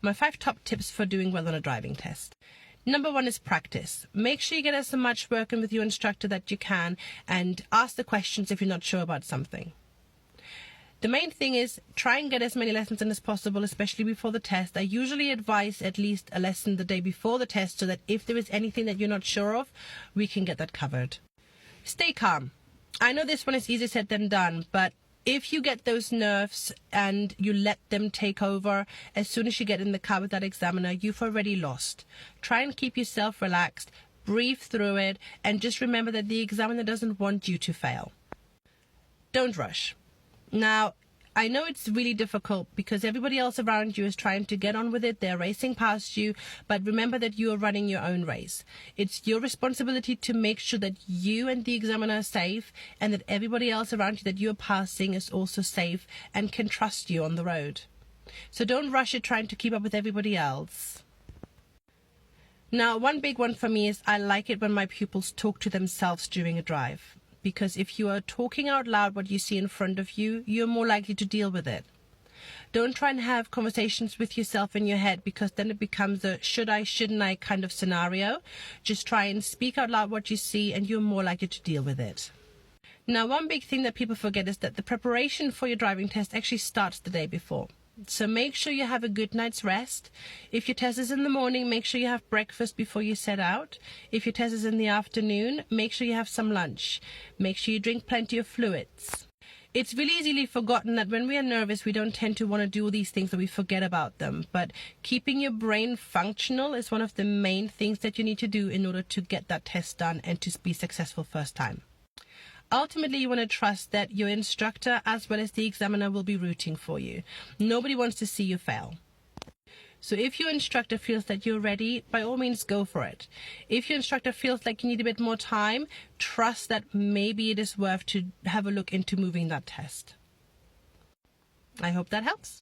My 5 top tips for doing well on a driving test. Number 1 is practice. Make sure you get as much work in with your instructor that you can and ask the questions if you're not sure about something. The main thing is try and get as many lessons in as possible, especially before the test. I usually advise at least a lesson the day before the test so that if there is anything that you're not sure of, we can get that covered. Stay calm. I know this one is easier said than done, but if you get those nerves and you let them take over, as soon as you get in the car with that examiner, you've already lost. Try and keep yourself relaxed, breathe through it, and just remember that the examiner doesn't want you to fail. Don't rush. Now, I know it's really difficult because everybody else around you is trying to get on with it. They're racing past you, but remember that you are running your own race. It's your responsibility to make sure that you and the examiner are safe and that everybody else around you that you're passing is also safe and can trust you on the road. So don't rush it trying to keep up with everybody else. Now, one big one for me is I like it when my pupils talk to themselves during a drive. Because if you are talking out loud what you see in front of you, you're more likely to deal with it. Don't try and have conversations with yourself in your head because then it becomes a should I, shouldn't I kind of scenario. Just try and speak out loud what you see and you're more likely to deal with it. Now, one big thing that people forget is that the preparation for your driving test actually starts the day before. So make sure you have a good night's rest. If your test is in the morning, make sure you have breakfast before you set out. If your test is in the afternoon, make sure you have some lunch. Make sure you drink plenty of fluids. It's really easily forgotten that when we are nervous, we don't tend to want to do all these things, or we forget about them. But keeping your brain functional is one of the main things that you need to do in order to get that test done and to be successful first time. Ultimately, you want to trust that your instructor as well as the examiner will be rooting for you. Nobody wants to see you fail. So if your instructor feels that you're ready, by all means go for it. If your instructor feels like you need a bit more time, trust that maybe it is worth to have a look into moving that test. I hope that helps.